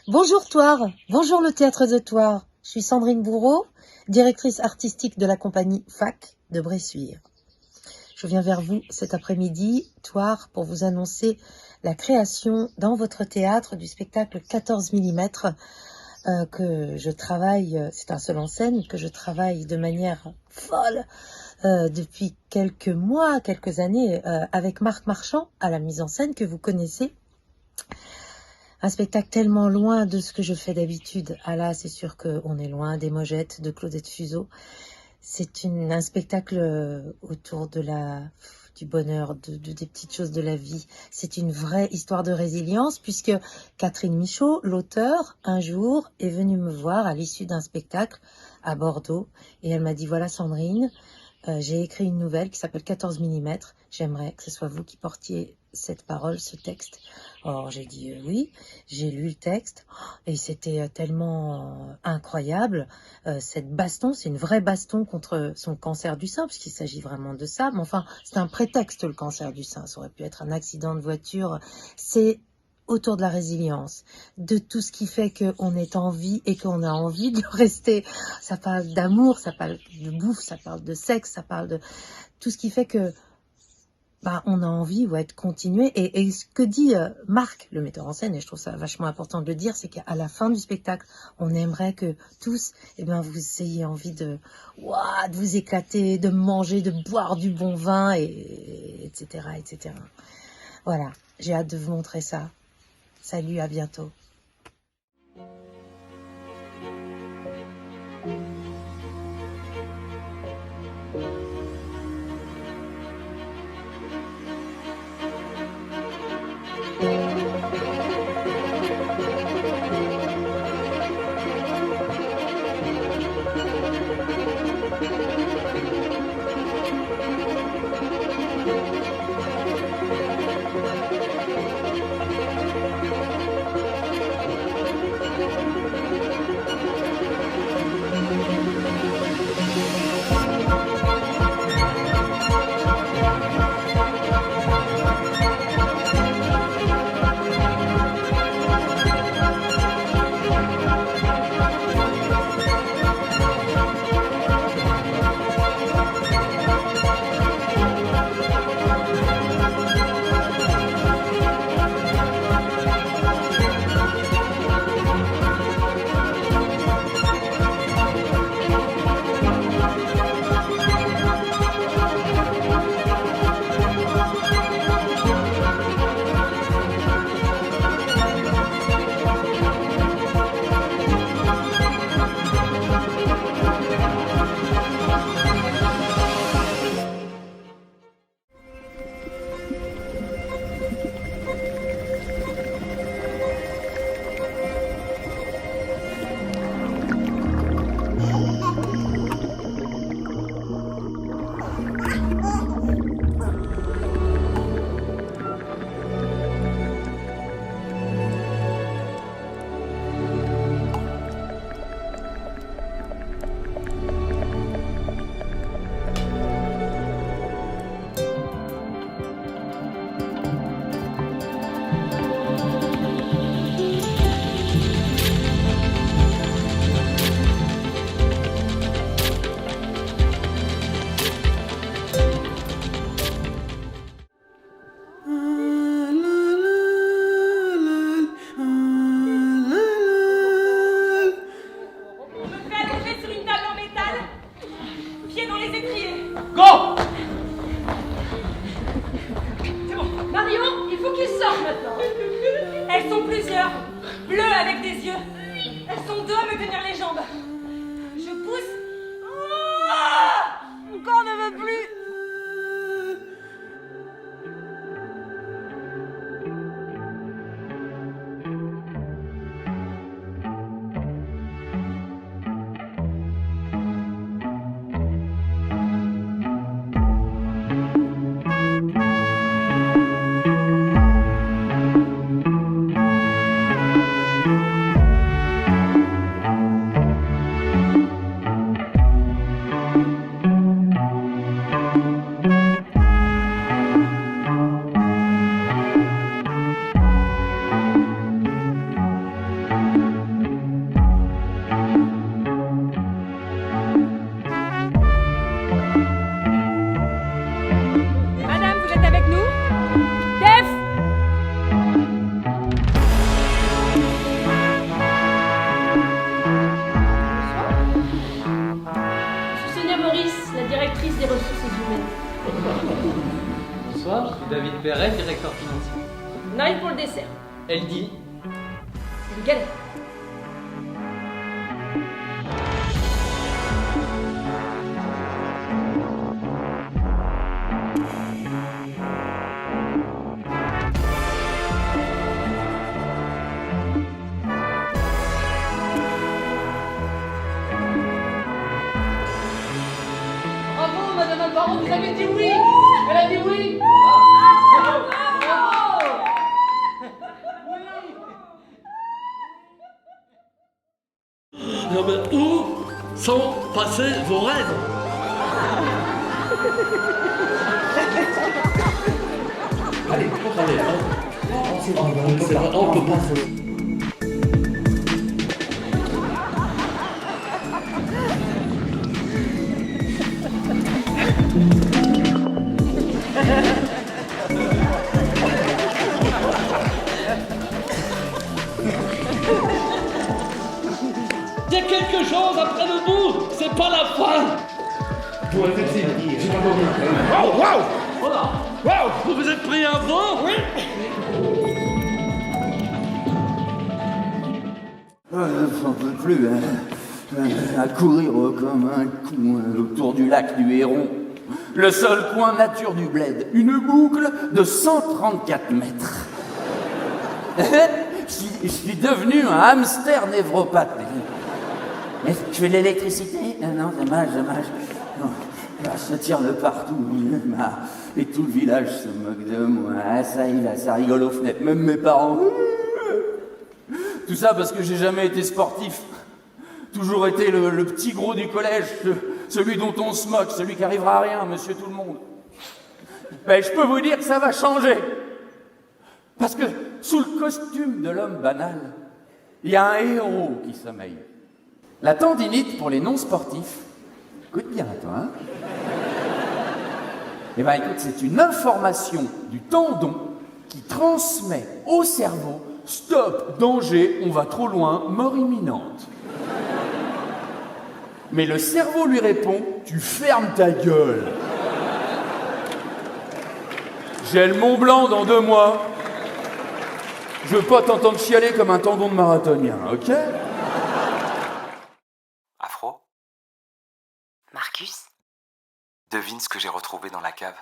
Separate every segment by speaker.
Speaker 1: Bonjour Toire, bonjour le Théâtre de Toire. Je suis Sandrine Bourreau, directrice artistique de la compagnie FAC de Bressuire. Je viens vers vous cet après-midi, Toire, pour vous annoncer la création dans votre théâtre du spectacle 14 mm que je travaille, c'est un seul en scène, que je travaille de manière folle depuis quelques mois, quelques années avec Marc Marchand à la mise en scène que vous connaissez. Un spectacle tellement loin de ce que je fais d'habitude. Ah là, c'est sûr qu'on est loin des Mogettes, de Claudette Fuseau. C'est un spectacle autour du bonheur, des petites choses de la vie. C'est une vraie histoire de résilience puisque Catherine Michaud, l'auteur, un jour est venue me voir à l'issue d'un spectacle à Bordeaux et elle m'a dit « Voilà Sandrine, j'ai écrit une nouvelle qui s'appelle 14 mm. J'aimerais que ce soit vous qui portiez cette parole, ce texte. » Or, j'ai dit oui, j'ai lu le texte et c'était tellement incroyable. Cette baston, c'est une vraie baston contre son cancer du sein, puisqu'il s'agit vraiment de ça. Mais enfin, c'est un prétexte, le cancer du sein. Ça aurait pu être un accident de voiture. C'est autour de la résilience, de tout ce qui fait qu'on est en vie et qu'on a envie de rester. Ça parle d'amour, ça parle de bouffe, ça parle de sexe, ça parle de tout ce qui fait que on a envie de continuer. Et ce que dit Marc, le metteur en scène, et je trouve ça vachement important de le dire, c'est qu'à la fin du spectacle, on aimerait que tous, vous ayez envie de vous éclater, de manger, de boire du bon vin, etc., etc. Voilà, j'ai hâte de vous montrer ça. Salut, à bientôt.
Speaker 2: Elles sont plusieurs, bleues avec des yeux. Elles sont deux à me tenir les jambes. Je pousse. Mon corps ne veut plus. directrice des ressources humaines.
Speaker 3: Bonsoir, je suis David Perret, directeur financier.
Speaker 2: On arrive pour le dessert.
Speaker 3: Elle dit
Speaker 2: C'est une galère.
Speaker 3: bravo, madame Alvaro, vous avez dit oui. Elle a dit oui.
Speaker 4: Non mais où sont passés vos rêves? Allez, on peut pas. Il y a quelque chose après le bout, c'est pas la fin. Pour effectivement, j'ai pas compris. Waouh, waouh, voilà, waouh, vous vous êtes pris un vent? Oui.
Speaker 5: J'en peux plus, hein. À courir comme un con autour du lac du Héron. Le seul coin nature du bled, une boucle de 134 mètres. Je suis devenu un hamster névropathe. Mais je fais de l'électricité? Non, dommage. Non, ça tire de partout. Et tout le village se moque de moi. Ça rigole aux fenêtres. Même mes parents. Tout ça parce que j'ai jamais été sportif. Toujours été le petit gros du collège, celui dont on se moque, celui qui arrivera à rien, monsieur tout le monde. Ben, je peux vous dire que ça va changer. Parce que sous le costume de l'homme banal, il y a un héros qui sommeille. La tendinite pour les non-sportifs. Écoute bien, toi, hein. Eh ben, écoute, c'est une information du tendon qui transmet au cerveau « Stop, danger, on va trop loin, mort imminente ». Mais le cerveau lui répond « Tu fermes ta gueule ». J'ai le Mont Blanc dans 2 mois. Je veux pas t'entendre chialer comme un tendon de marathonien, ok?
Speaker 6: Afro,
Speaker 7: Marcus,
Speaker 6: devine ce que j'ai retrouvé dans la cave.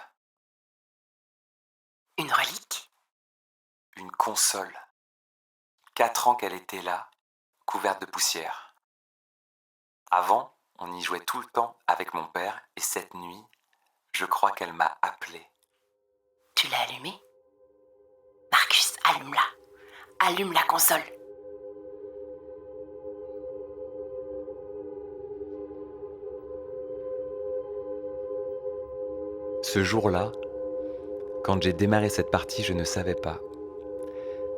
Speaker 7: une relique?
Speaker 6: Une console. 4 ans qu'elle était là, couverte de poussière. Avant, on y jouait tout le temps avec mon père et cette nuit, je crois qu'elle m'a appelé.
Speaker 7: Tu l'as allumée? Marcus, allume-la. Allume la console.
Speaker 6: Ce jour-là, quand j'ai démarré cette partie, je ne savais pas.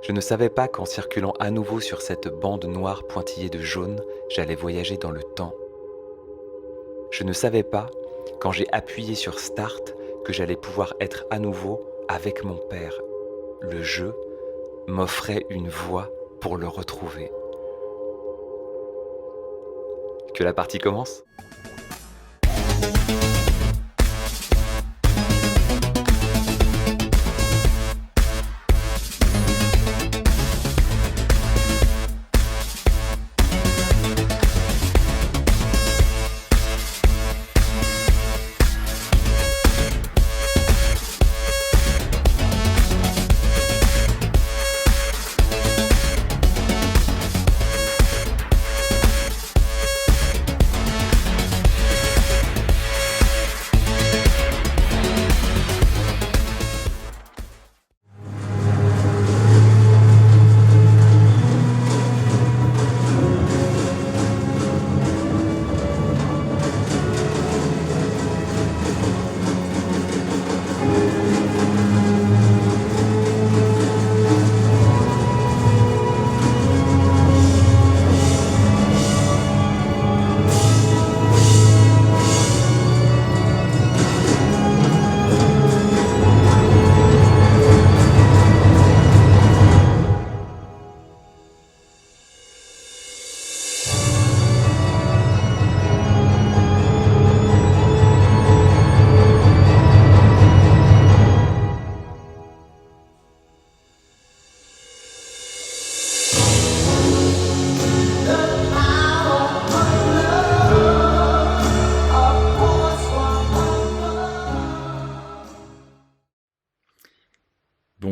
Speaker 6: Je ne savais pas qu'en circulant à nouveau sur cette bande noire pointillée de jaune, j'allais voyager dans le temps. Je ne savais pas, quand j'ai appuyé sur Start, que j'allais pouvoir être à nouveau avec mon père. Le jeu m'offrait une voie pour le retrouver. Que la partie commence ?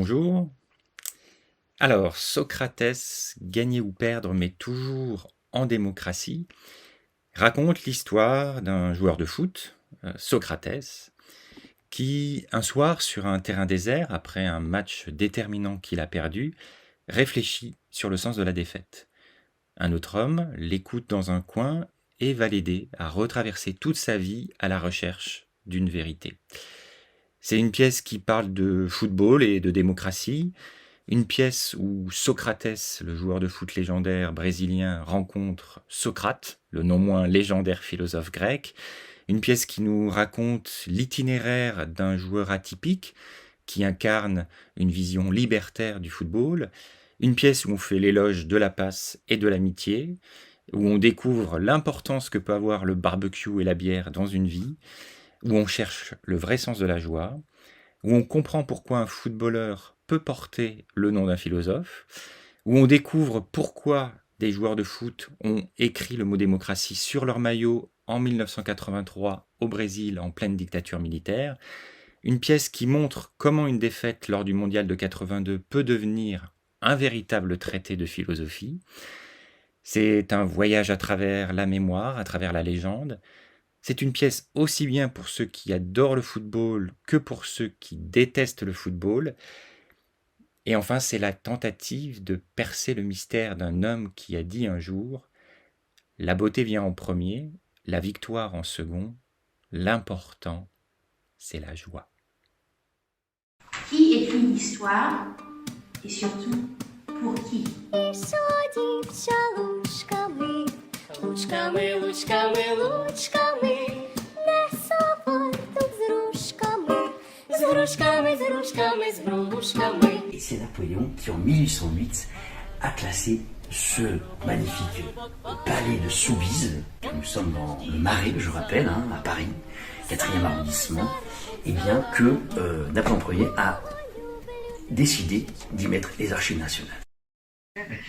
Speaker 8: bonjour. Alors, Socrates, gagner ou perdre, mais toujours en démocratie, raconte l'histoire d'un joueur de foot, Socrates, qui, un soir, sur un terrain désert, après un match déterminant qu'il a perdu, réfléchit sur le sens de la défaite. Un autre homme l'écoute dans un coin et va l'aider à retraverser toute sa vie à la recherche d'une vérité. C'est une pièce qui parle de football et de démocratie, une pièce où Socrates, le joueur de foot légendaire brésilien, rencontre Socrate, le non moins légendaire philosophe grec, une pièce qui nous raconte l'itinéraire d'un joueur atypique qui incarne une vision libertaire du football, une pièce où on fait l'éloge de la passe et de l'amitié, où on découvre l'importance que peut avoir le barbecue et la bière dans une vie, où on cherche le vrai sens de la joie, où on comprend pourquoi un footballeur peut porter le nom d'un philosophe, où on découvre pourquoi des joueurs de foot ont écrit le mot démocratie sur leur maillot en 1983 au Brésil en pleine dictature militaire, une pièce qui montre comment une défaite lors du mondial de 82 peut devenir un véritable traité de philosophie. C'est un voyage à travers la mémoire, à travers la légende. C'est une pièce aussi bien pour ceux qui adorent le football que pour ceux qui détestent le football. Et enfin, c'est la tentative de percer le mystère d'un homme qui a dit un jour « La beauté vient en premier, la victoire en second, l'important, c'est la joie. »
Speaker 9: Qui écrit l'histoire et surtout pour qui?
Speaker 10: Лучками, лучками, лучками, не соворту з грушками, з грушками, з грушками, з грушками.
Speaker 5: Et c'est Napoléon qui, en 1808, a classé ce magnifique palais de Soubise, nous sommes dans le Marais, je rappelle, à Paris, 4e arrondissement, et bien que Napoléon Ier a décidé d'y mettre les archives nationales.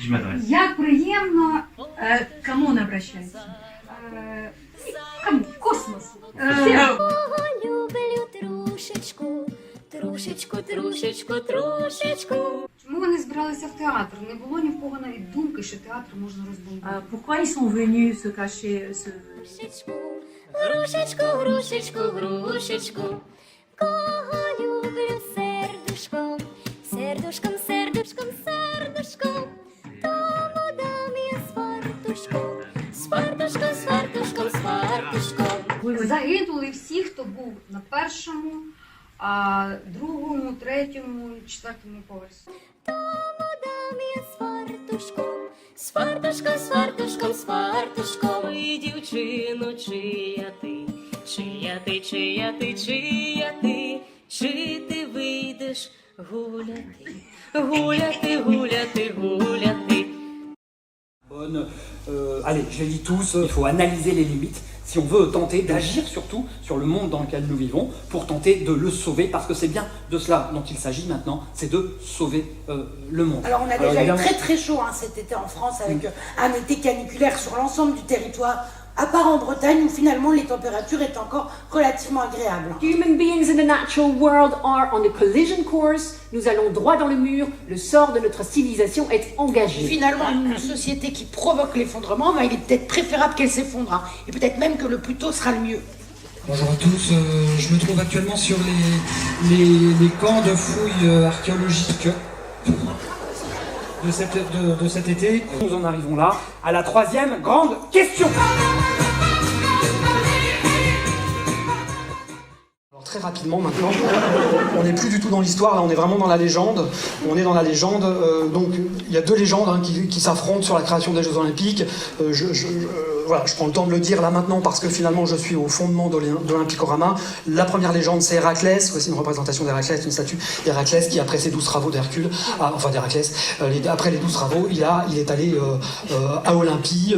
Speaker 11: Je m'adresse.
Speaker 9: Як приємно, кому он обращается? Кому? Космосу.
Speaker 10: Люблю трушечку, трушечку, трушечку, трушечку.
Speaker 9: Чому вони збиралися в театр? Не було ні в кого навіть думки, що театр можна розбомбити.
Speaker 2: Pourquoi ils sont venus se cacher
Speaker 10: Грушечку, грушечку, грушечку, грушечку. Кого люблю сердушком, сердушком, сердушком, сердушком. Тому дам я з фартушком, з фартушком, з фартушком, з фартушком.
Speaker 9: Загинули всі, хто був на першому, другому, третьому, четвертому поверсі.
Speaker 10: Тому дам я з фартушком, з фартушком, з фартушком, з фартушком. Ой, дівчино, чия ти, чия ти, чия ти, чия ти, чи ти вийдеш гуляти, гуляти, гуляти, гуляти.
Speaker 12: Allez, je les dis tous, il faut analyser les limites si on veut tenter d'agir surtout sur le monde dans lequel nous vivons pour tenter de le sauver, parce que c'est bien de cela dont il s'agit maintenant, c'est de sauver le monde.
Speaker 13: Alors on a déjà eu très très chaud cet été en France avec un été caniculaire sur l'ensemble du territoire, à part en Bretagne où finalement les températures étaient encore relativement agréables.
Speaker 14: Human beings in the natural world are on a collision course. Nous allons droit dans le mur. Le sort de notre civilisation est engagé.
Speaker 13: Finalement, une société qui provoque l'effondrement, il est peut-être préférable qu'elle s'effondre. Et peut-être même que le plus tôt sera le mieux.
Speaker 15: Bonjour à tous, je me trouve actuellement sur les camps de fouilles archéologiques de cet été.
Speaker 12: Nous en arrivons là à la troisième grande question.
Speaker 15: Alors très rapidement maintenant, on n'est plus du tout dans l'histoire, là on est vraiment dans la légende. On est dans la légende, donc il y a deux légendes qui s'affrontent sur la création des Jeux Olympiques. Voilà, je prends le temps de le dire là maintenant parce que finalement je suis au fondement d'Olympicorama. La première légende c'est Héraclès, voici une représentation d'Héraclès, une statue d'Héraclès qui après ses 12 travaux d'Hercule, d'Héraclès, après les 12 travaux, il est allé à Olympie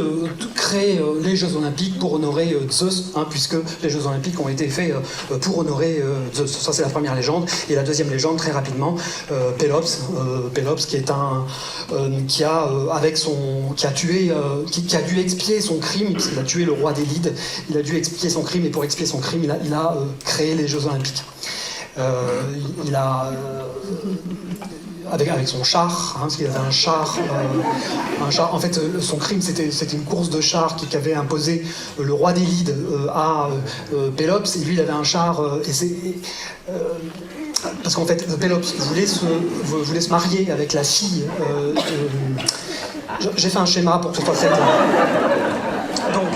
Speaker 15: créer les Jeux Olympiques pour honorer Zeus, puisque les Jeux Olympiques ont été faits pour honorer Zeus. Ça c'est la première légende. Et la deuxième légende très rapidement, Pélops qui est qui a dû expier son crime, puisqu'il a tué le roi des Lydes. Il a dû expier son crime, et pour expier son crime, il a créé les Jeux Olympiques. Il a... avec son char, parce qu'il avait un char. En fait, son crime, c'était une course de chars qu'avait imposé le roi des Lydes à Pélops, et lui, il avait un char. Parce qu'en fait, Pélops voulait se marier avec la fille. J'ai fait un schéma pour que ce soit fait. Donc.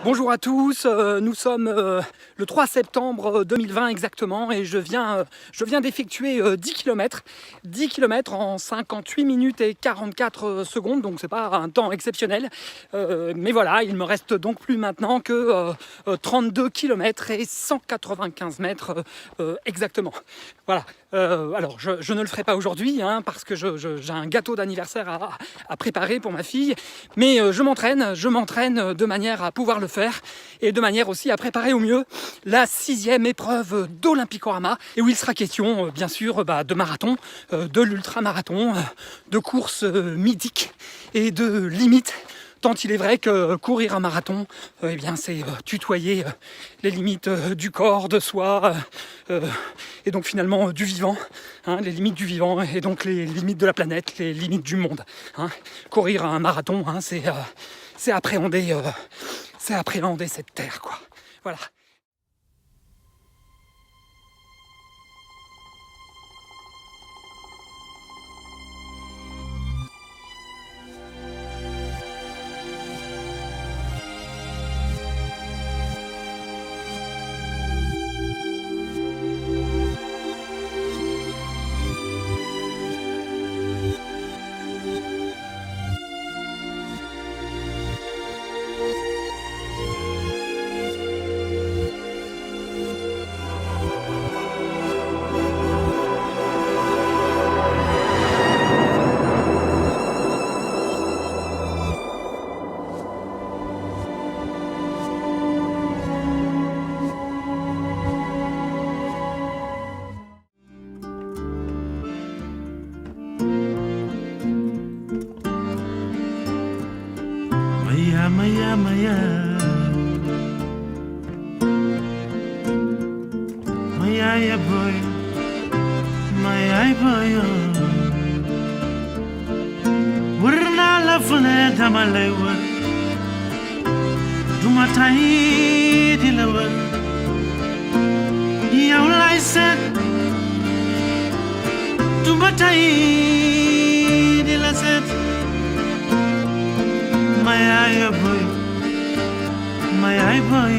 Speaker 12: Bonjour à tous, nous sommes le 3 septembre 2020 exactement et je viens d'effectuer 10 km en 58 minutes et 44 secondes, donc c'est pas un temps exceptionnel, mais voilà, il me reste donc plus maintenant que 32 km et 195 mètres exactement. Voilà, alors je ne le ferai pas aujourd'hui parce que j'ai un gâteau d'anniversaire à préparer pour ma fille, mais je m'entraîne de manière à pouvoir le faire et de manière aussi à préparer au mieux la 6e épreuve d'Olympicorama et où il sera question bien sûr de marathon, de l'ultramarathon, de courses mythiques et de limites. Tant il est vrai que courir un marathon, eh bien c'est tutoyer les limites du corps, de soi, et donc finalement du vivant, les limites du vivant et donc les limites de la planète, les limites du monde. Courir un marathon, c'est appréhender cette terre, quoi. Voilà.
Speaker 16: Maya, Maya, Maya, ya boy, Maya, boy, Wurna la fune damalewa, Dumatai dilawan, Yaulai set, Dumatai dilaset. My boy, my boy,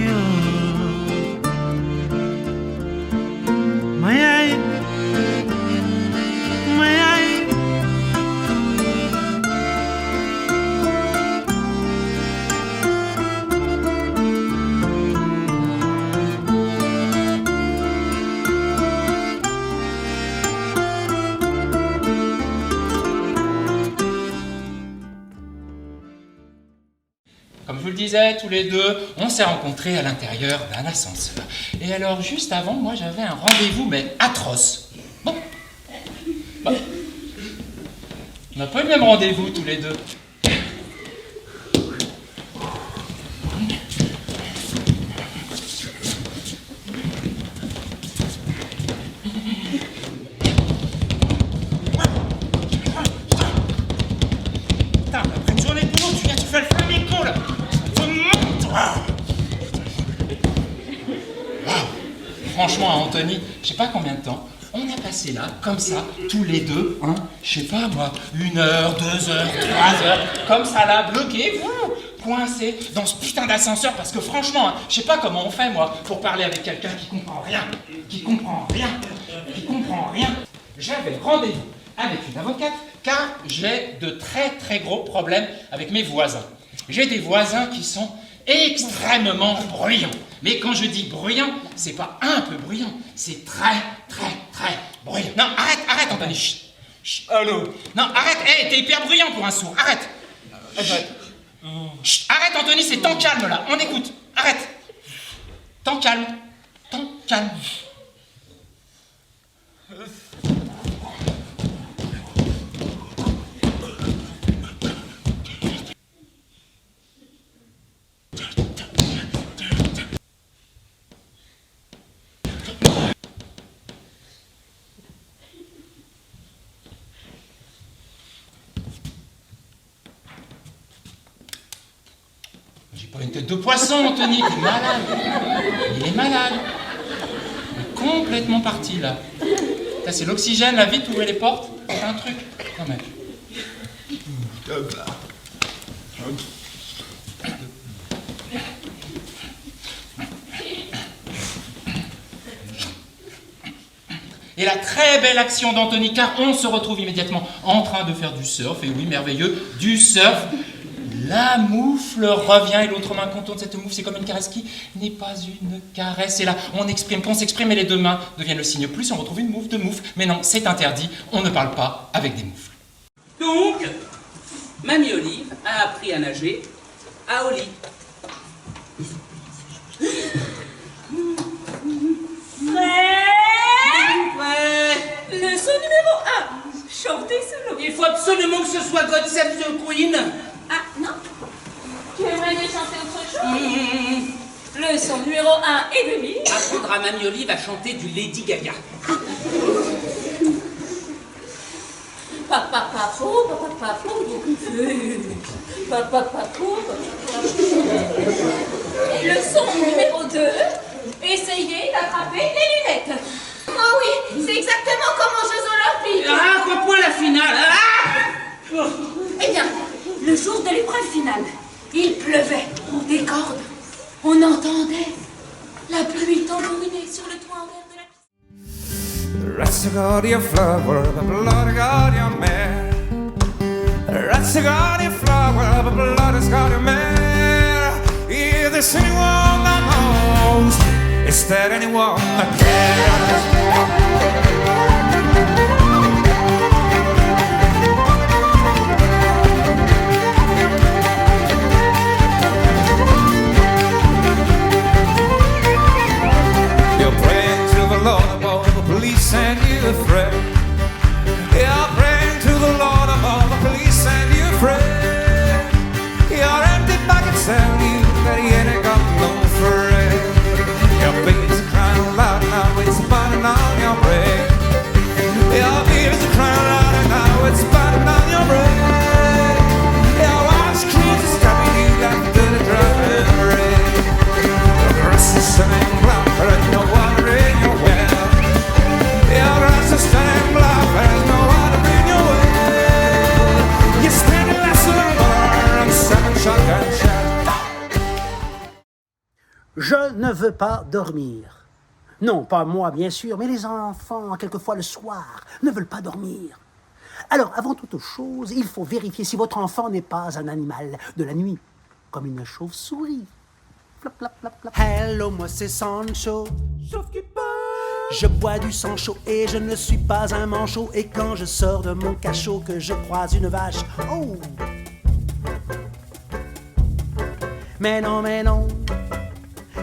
Speaker 16: my
Speaker 8: Comme je vous le disais, tous les deux, on s'est rencontrés à l'intérieur d'un ascenseur. Et alors, juste avant, moi, j'avais un rendez-vous, mais atroce. Bon. On n'a pas eu le même rendez-vous, tous les deux. Putain, après une journée de boulot, tu fais le flamenco, là. Franchement, Anthony, je sais pas combien de temps, on a passé là, comme ça, tous les deux, je sais pas moi, 1 heure, 2 heures, 3 heures, comme ça là, bloqués, coincés dans ce putain d'ascenseur, parce que franchement, je sais pas comment on fait moi, pour parler avec quelqu'un qui comprend rien. J'avais rendez-vous avec une avocate, car j'ai de très très gros problèmes avec mes voisins. J'ai des voisins qui sont extrêmement bruyants. Mais quand je dis bruyant, c'est pas un peu bruyant, c'est très, très, très bruyant. Non, arrête, Anthony. Chut. Allô. Non, arrête, t'es hyper bruyant pour un sourd, arrête. Chut, arrête, Anthony, c'est temps calme là, on écoute. Arrête. Temps calme.
Speaker 17: Pas une tête de poisson, Anthony, t'es malade. Il est malade. Il est complètement parti, là. Là, c'est l'oxygène, là, vite, ouvrez les portes. C'est un truc, quand même. Et la très belle action d'Anthony, car on se retrouve immédiatement en train de faire du surf, et oui, merveilleux, du surf. La moufle revient et l'autre main contourne cette moufle, c'est comme une caresse qui n'est pas une caresse. Et là, on exprime, qu'on s'exprime et les deux mains deviennent le signe plus, on retrouve une moufle de moufle. Mais non, c'est interdit, on ne parle pas avec des moufles.
Speaker 18: Donc, Mamie Olive a appris à nager à Oli.
Speaker 2: Ouais. Leçon numéro 1. Chanter solo.
Speaker 18: Il faut absolument que ce soit God Save the Queen.
Speaker 2: Ah, non. Tu aimerais bien chanter autre chose Leçon numéro 1 et demi.
Speaker 18: Apprendre à Mamie Olive à chanter du Lady Gaga.
Speaker 2: Leçon numéro 2. Essayez d'attraper les lunettes. Oh oui, c'est exactement comme aux Jeux Olympiques.
Speaker 18: Ah, quoi point la finale. Ah
Speaker 2: Eh bien, le jour de l'épreuve finale, il pleuvait des cordes. On entendait la pluie tambouriner sur le toit en verre de la piscine.
Speaker 19: Razzigoria flower, the blood got your man. Razzigoria flower, the blood has got your man. If there's anyone that knows, is there anyone that cares? You're praying to the Lord above the police and you're afraid. You're praying to the Lord above the police and you're afraid. Your empty pockets tell you that he ain't got no friend. Your baby's crying loud now, it's burning on your brain. Your baby's crying loud and now it's burning on your brain. Your wife's kids are stopping you like dirty driving rain. The grass is turning black, there's no water in your well. Your grass is turning black, there's no water in your well. You're spending less than a bar and 7 shotgun shots.
Speaker 20: Je ne veux pas dormir. Non, pas moi, bien sûr, mais les enfants, quelquefois le soir, ne veulent pas dormir. Alors, avant toute chose, il faut vérifier si votre enfant n'est pas un animal de la nuit, comme une chauve-souris. Flap, flap, flap, flap. Hello, moi c'est Sancho. Je bois du sang chaud et je ne suis pas un manchot. Et quand je sors de mon cachot, que je croise une vache, oh! Mais non,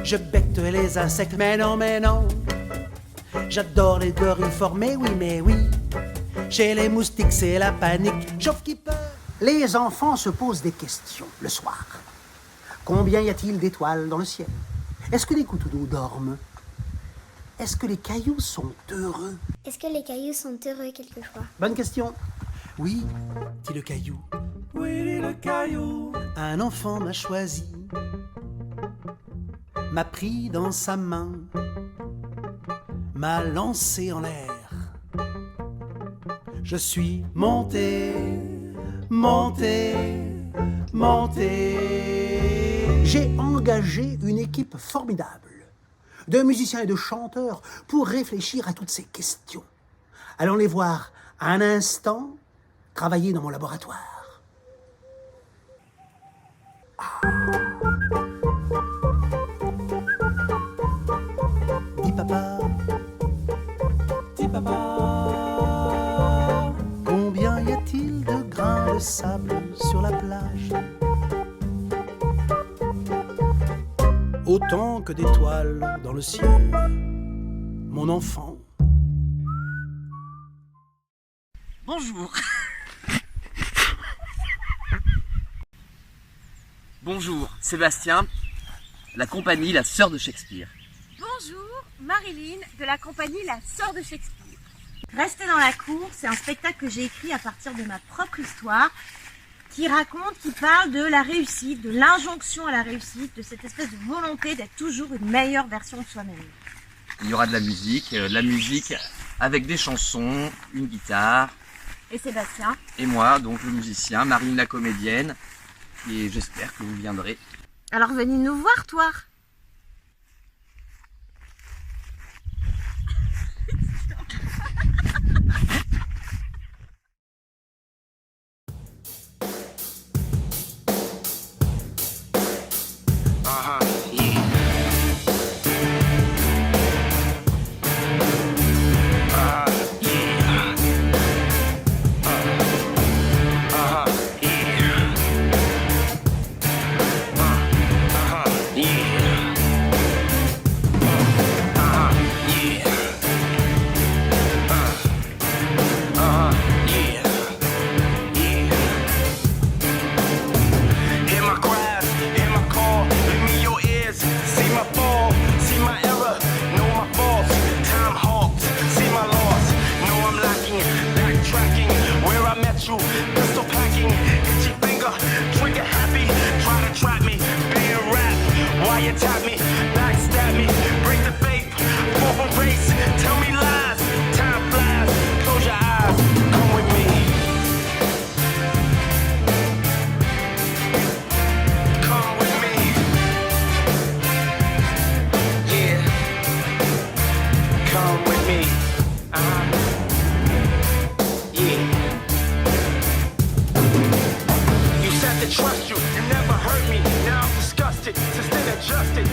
Speaker 20: je becte les insectes, mais non, j'adore les dorifores, mais oui, chez les moustiques c'est la panique, chauffe qui peur. Les enfants se posent des questions le soir. Combien y a-t-il d'étoiles dans le ciel? Est-ce que les gouttes d'eau dorment? Est-ce que les cailloux sont heureux?
Speaker 21: Est-ce que les cailloux sont heureux quelquefois?
Speaker 20: Bonne question. Oui, dit le caillou. Oui, dit le caillou. Un enfant m'a choisi, m'a pris dans sa main, m'a lancé en l'air. Je suis monté. J'ai engagé une équipe formidable de musiciens et de chanteurs pour réfléchir à toutes ces questions. Allons les voir un instant travailler dans mon laboratoire. Dis papa, combien y a-t-il de grains de sable sur la plage? Autant que d'étoiles dans le ciel, mon enfant.
Speaker 22: Bonjour. Bonjour, Sébastien, la compagnie La Sœur de Shakespeare.
Speaker 23: Bonjour, Marilyn de la compagnie La Sœur de Shakespeare. Restez dans la cour, c'est un spectacle que j'ai écrit à partir de ma propre histoire qui raconte, qui parle de la réussite, de l'injonction à la réussite, de cette espèce de volonté d'être toujours une meilleure version de soi-même.
Speaker 22: Il y aura de la musique avec des chansons, une guitare.
Speaker 23: Et Sébastien.
Speaker 22: Et moi, donc le musicien, Marine la comédienne. Et j'espère que vous viendrez.
Speaker 23: Alors venez nous voir, toi.
Speaker 1: Pistol packing, itchy finger, trigger happy. Try to trap me, being rap. Why you tap me, backstab me, break the faith, fall from grace. Tell me lies, time flies. Close your eyes, come with me. Come with me. Yeah. Come with me. Trust you, you never hurt me. Now I'm disgusted, sustained adjusted.